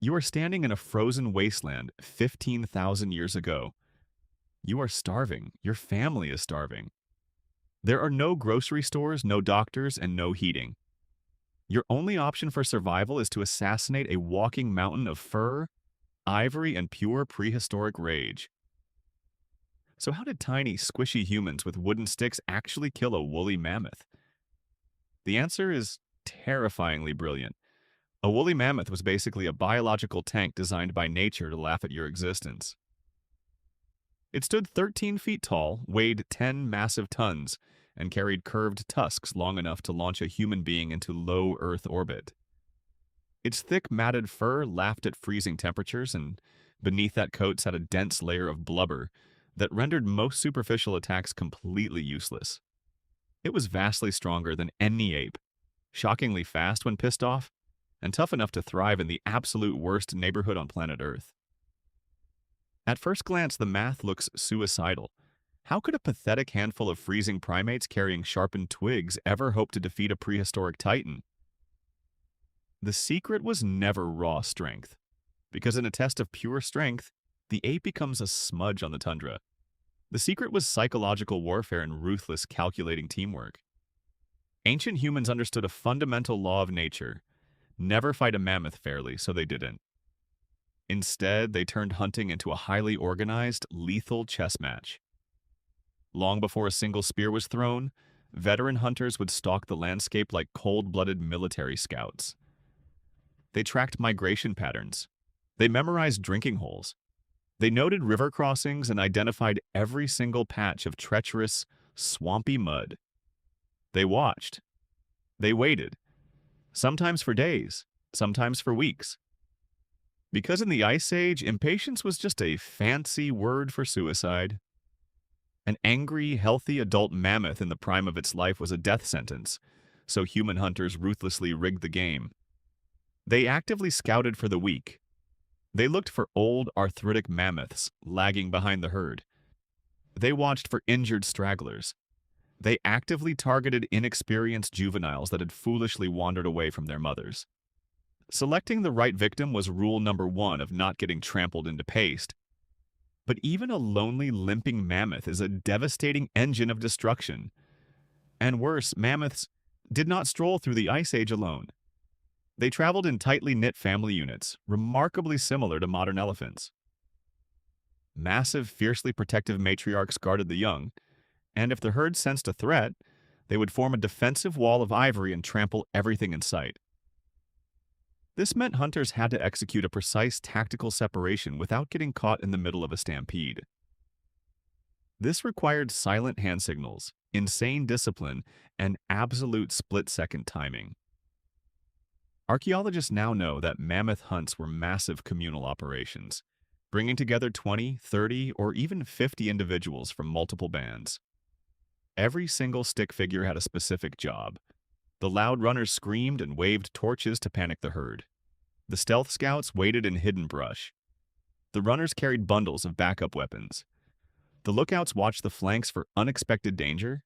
You are standing in a frozen wasteland 15,000 years ago. You are starving. Your family is starving. There are no grocery stores, no doctors, and no heating. Your only option for survival is to assassinate a walking mountain of fur, ivory, and pure prehistoric rage. So how did tiny, squishy humans with wooden sticks actually kill a woolly mammoth? The answer is terrifyingly brilliant. A woolly mammoth was basically a biological tank designed by nature to laugh at your existence. It stood 13 feet tall, weighed 10 massive tons, and carried curved tusks long enough to launch a human being into low Earth orbit. Its thick, matted fur laughed at freezing temperatures, and beneath that coat sat a dense layer of blubber that rendered most superficial attacks completely useless. It was vastly stronger than any ape, shockingly fast when pissed off, and tough enough to thrive in the absolute worst neighborhood on planet Earth. At first glance, the math looks suicidal. How could a pathetic handful of freezing primates carrying sharpened twigs ever hope to defeat a prehistoric titan? The secret was never raw strength, because in a test of pure strength, the ape becomes a smudge on the tundra. The secret was psychological warfare and ruthless, calculating teamwork. Ancient humans understood a fundamental law of nature: never fight a mammoth fairly, so they didn't. Instead, they turned hunting into a highly organized, lethal chess match. Long before a single spear was thrown, veteran hunters would stalk the landscape like cold-blooded military scouts. They tracked migration patterns. They memorized drinking holes. They noted river crossings and identified every single patch of treacherous, swampy mud. They watched. They waited. Sometimes for days, sometimes for weeks. Because in the Ice Age, impatience was just a fancy word for suicide. An angry, healthy adult mammoth in the prime of its life was a death sentence, so human hunters ruthlessly rigged the game. They actively scouted for the weak. They looked for old, arthritic mammoths lagging behind the herd. They watched for injured stragglers. They actively targeted inexperienced juveniles that had foolishly wandered away from their mothers. Selecting the right victim was rule number one of not getting trampled into paste. But even a lonely, limping mammoth is a devastating engine of destruction. And worse, mammoths did not stroll through the Ice Age alone. They traveled in tightly knit family units, remarkably similar to modern elephants. Massive, fiercely protective matriarchs guarded the young, and if the herd sensed a threat, they would form a defensive wall of ivory and trample everything in sight. This meant hunters had to execute a precise tactical separation without getting caught in the middle of a stampede. This required silent hand signals, insane discipline, and absolute split-second timing. Archaeologists now know that mammoth hunts were massive communal operations, bringing together 20, 30, or even 50 individuals from multiple bands. Every single stick figure had a specific job. The loud runners screamed and waved torches to panic the herd. The stealth scouts waited in hidden brush. The runners carried bundles of backup weapons. The lookouts watched the flanks for unexpected danger.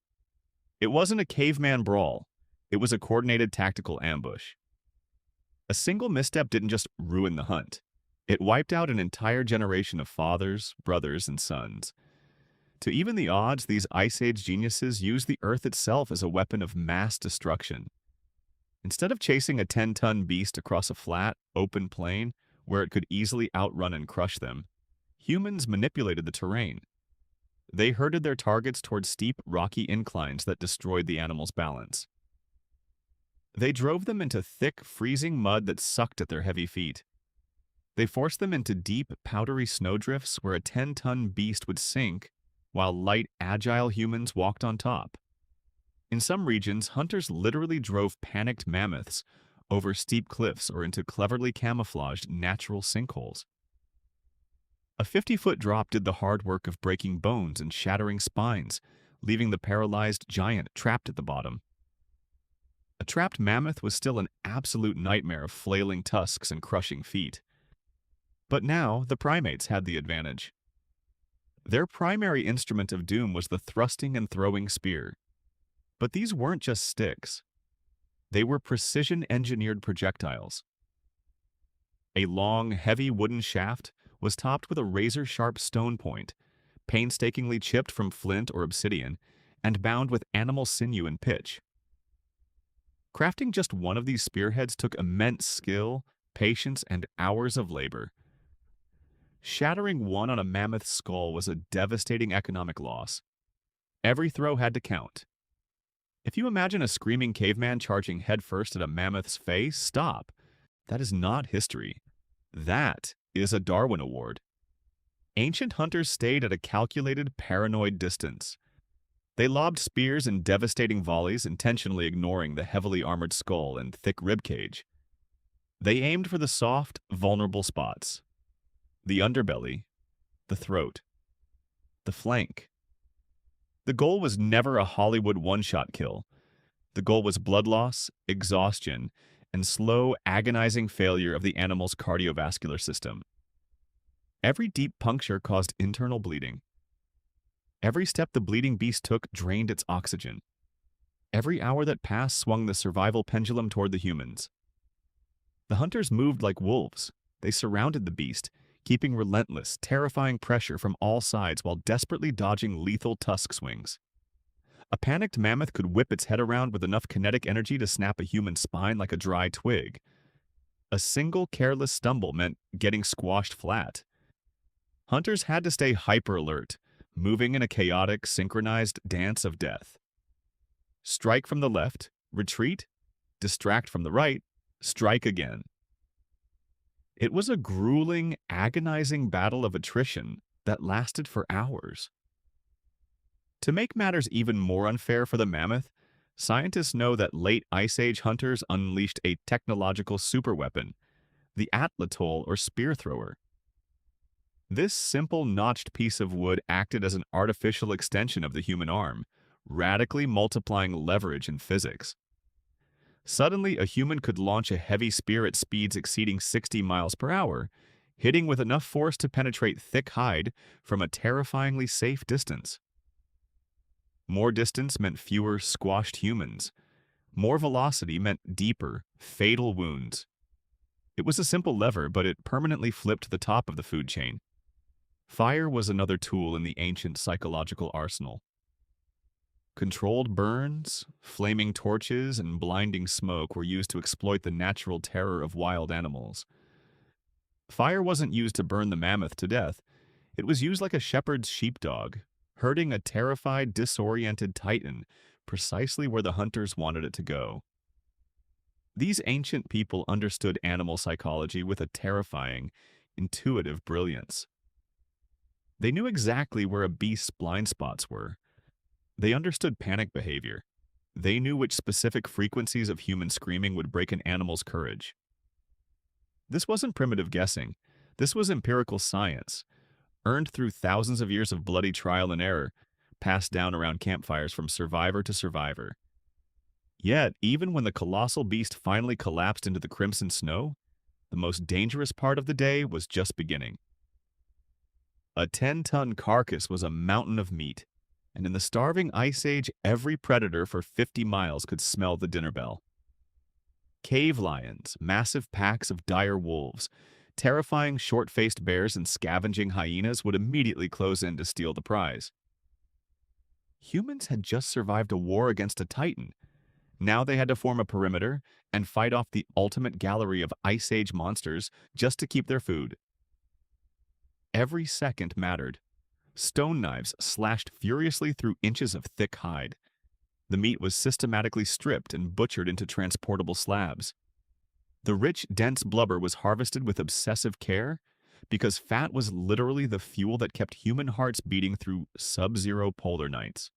It wasn't a caveman brawl. It was a coordinated tactical ambush. A single misstep didn't just ruin the hunt. It wiped out an entire generation of fathers, brothers, and sons. To even the odds, these Ice Age geniuses used the Earth itself as a weapon of mass destruction. Instead of chasing a 10-ton beast across a flat, open plain where it could easily outrun and crush them, humans manipulated the terrain. They herded their targets toward steep, rocky inclines that destroyed the animal's balance. They drove them into thick, freezing mud that sucked at their heavy feet. They forced them into deep, powdery snowdrifts where a 10-ton beast would sink while light, agile humans walked on top. In some regions, hunters literally drove panicked mammoths over steep cliffs or into cleverly camouflaged natural sinkholes. A 50-foot drop did the hard work of breaking bones and shattering spines, leaving the paralyzed giant trapped at the bottom. A trapped mammoth was still an absolute nightmare of flailing tusks and crushing feet. But now, the primates had the advantage. Their primary instrument of doom was the thrusting and throwing spear. But these weren't just sticks. They were precision-engineered projectiles. A long, heavy wooden shaft was topped with a razor-sharp stone point, painstakingly chipped from flint or obsidian, and bound with animal sinew and pitch. Crafting just one of these spearheads took immense skill, patience, and hours of labor. Shattering one on a mammoth's skull was a devastating economic loss. Every throw had to count. If you imagine a screaming caveman charging headfirst at a mammoth's face, stop. That is not history. That is a Darwin Award. Ancient hunters stayed at a calculated, paranoid distance. They lobbed spears in devastating volleys, intentionally ignoring the heavily armored skull and thick ribcage. They aimed for the soft, vulnerable spots. The underbelly, the throat, the flank. The goal was never a Hollywood one-shot kill. The goal was blood loss, exhaustion, and slow, agonizing failure of the animal's cardiovascular system. Every deep puncture caused internal bleeding. Every step the bleeding beast took drained its oxygen. Every hour that passed swung the survival pendulum toward the humans. The hunters moved like wolves. They surrounded the beast, keeping relentless, terrifying pressure from all sides while desperately dodging lethal tusk swings. A panicked mammoth could whip its head around with enough kinetic energy to snap a human spine like a dry twig. A single careless stumble meant getting squashed flat. Hunters had to stay hyper-alert, moving in a chaotic, synchronized dance of death. Strike from the left, retreat, distract from the right, strike again. It was a grueling, agonizing battle of attrition that lasted for hours. To make matters even more unfair for the mammoth, scientists know that late Ice Age hunters unleashed a technological superweapon, the Atlatl or spear thrower. This simple notched piece of wood acted as an artificial extension of the human arm, radically multiplying leverage in physics. Suddenly, a human could launch a heavy spear at speeds exceeding 60 miles per hour, hitting with enough force to penetrate thick hide from a terrifyingly safe distance. More distance meant fewer squashed humans. More velocity meant deeper, fatal wounds. It was a simple lever, but it permanently flipped the top of the food chain. Fire was another tool in the ancient psychological arsenal. Controlled burns, flaming torches, and blinding smoke were used to exploit the natural terror of wild animals. Fire wasn't used to burn the mammoth to death. It was used like a shepherd's sheepdog, herding a terrified, disoriented titan precisely where the hunters wanted it to go. These ancient people understood animal psychology with a terrifying, intuitive brilliance. They knew exactly where a beast's blind spots were. They understood panic behavior. They knew which specific frequencies of human screaming would break an animal's courage. This wasn't primitive guessing. This was empirical science, earned through thousands of years of bloody trial and error, passed down around campfires from survivor to survivor. Yet, even when the colossal beast finally collapsed into the crimson snow, the most dangerous part of the day was just beginning. A 10-ton carcass was a mountain of meat, and in the starving Ice Age, every predator for 50 miles could smell the dinner bell. Cave lions, massive packs of dire wolves, terrifying short-faced bears, and scavenging hyenas would immediately close in to steal the prize. Humans had just survived a war against a titan. Now they had to form a perimeter and fight off the ultimate gallery of Ice Age monsters just to keep their food. Every second mattered. Stone knives slashed furiously through inches of thick hide. The meat was systematically stripped and butchered into transportable slabs. The rich, dense blubber was harvested with obsessive care because fat was literally the fuel that kept human hearts beating through sub-zero polar nights.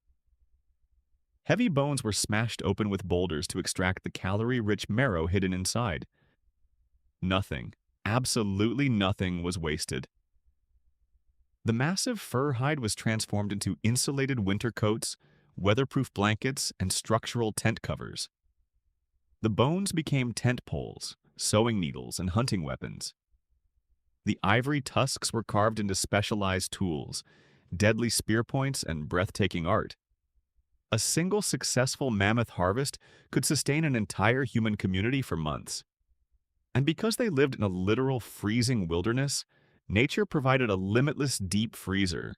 Heavy bones were smashed open with boulders to extract the calorie-rich marrow hidden inside. Nothing, absolutely nothing, was wasted. The massive fur hide was transformed into insulated winter coats, weatherproof blankets, and structural tent covers. The bones became tent poles, sewing needles, and hunting weapons. The ivory tusks were carved into specialized tools, deadly spear points, and breathtaking art. A single successful mammoth harvest could sustain an entire human community for months. And because they lived in a literal freezing wilderness, nature provided a limitless deep freezer,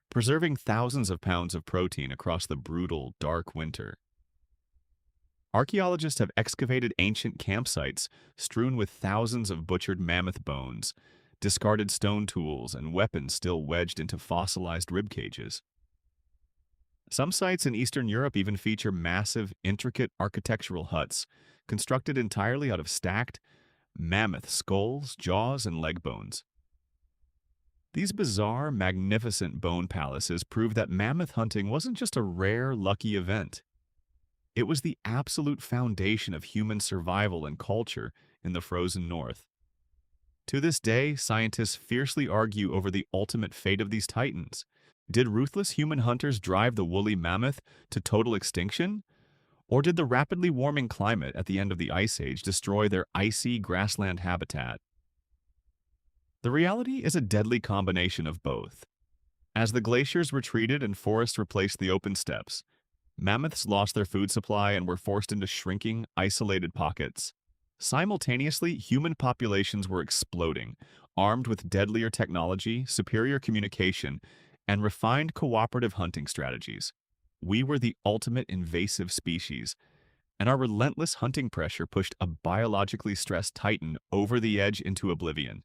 preserving thousands of pounds of protein across the brutal, dark winter. Archaeologists have excavated ancient campsites strewn with thousands of butchered mammoth bones, discarded stone tools, and weapons still wedged into fossilized rib cages. Some sites in Eastern Europe even feature massive, intricate architectural huts constructed entirely out of stacked mammoth skulls, jaws, and leg bones. These bizarre, magnificent bone palaces prove that mammoth hunting wasn't just a rare, lucky event. It was the absolute foundation of human survival and culture in the frozen north. To this day, scientists fiercely argue over the ultimate fate of these titans. Did ruthless human hunters drive the woolly mammoth to total extinction? Or did the rapidly warming climate at the end of the Ice Age destroy their icy grassland habitat? The reality is a deadly combination of both. As the glaciers retreated and forests replaced the open steppes, mammoths lost their food supply and were forced into shrinking, isolated pockets. Simultaneously, human populations were exploding, armed with deadlier technology, superior communication, and refined cooperative hunting strategies. We were the ultimate invasive species, and our relentless hunting pressure pushed a biologically stressed titan over the edge into oblivion.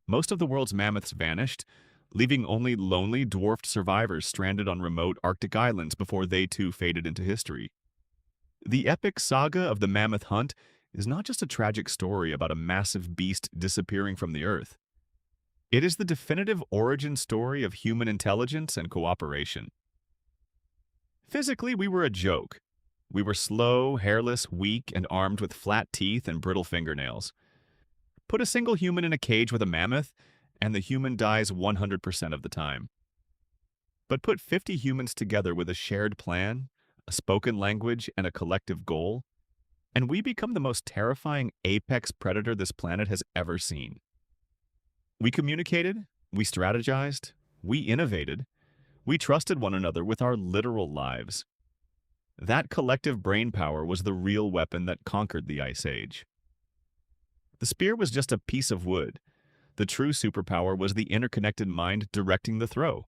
Most of the world's mammoths vanished, leaving only lonely, dwarfed survivors stranded on remote Arctic islands before they too faded into history. The epic saga of the mammoth hunt is not just a tragic story about a massive beast disappearing from the earth. It is the definitive origin story of human intelligence and cooperation. Physically, we were a joke. We were slow, hairless, weak, and armed with flat teeth and brittle fingernails. Put a single human in a cage with a mammoth, and the human dies 100% of the time. But put 50 humans together with a shared plan, a spoken language, and a collective goal, and we become the most terrifying apex predator this planet has ever seen. We communicated, we strategized, we innovated, we trusted one another with our literal lives. That collective brainpower was the real weapon that conquered the Ice Age. The spear was just a piece of wood. The true superpower was the interconnected mind directing the throw.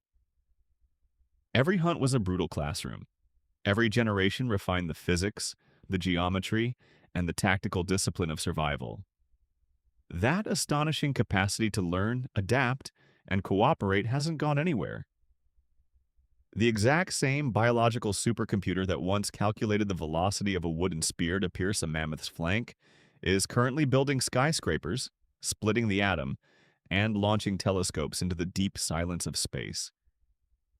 Every hunt was a brutal classroom. Every generation refined the physics, the geometry, and the tactical discipline of survival. That astonishing capacity to learn, adapt, and cooperate hasn't gone anywhere. The exact same biological supercomputer that once calculated the velocity of a wooden spear to pierce a mammoth's flank is currently building skyscrapers, splitting the atom, and launching telescopes into the deep silence of space.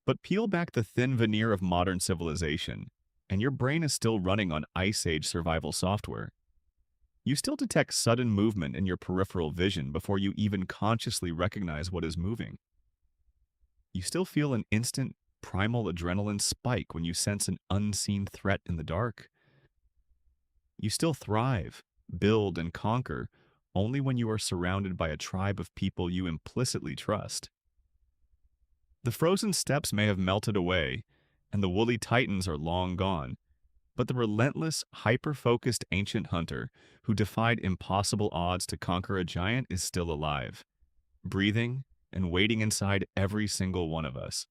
But peel back the thin veneer of modern civilization, and your brain is still running on Ice Age survival software. You still detect sudden movement in your peripheral vision before you even consciously recognize what is moving. You still feel an instant, primal adrenaline spike when you sense an unseen threat in the dark. You still thrive, build, and conquer only when you are surrounded by a tribe of people you implicitly trust. The frozen steppes may have melted away, and the woolly titans are long gone, but the relentless, hyper-focused ancient hunter who defied impossible odds to conquer a giant is still alive, breathing and waiting inside every single one of us.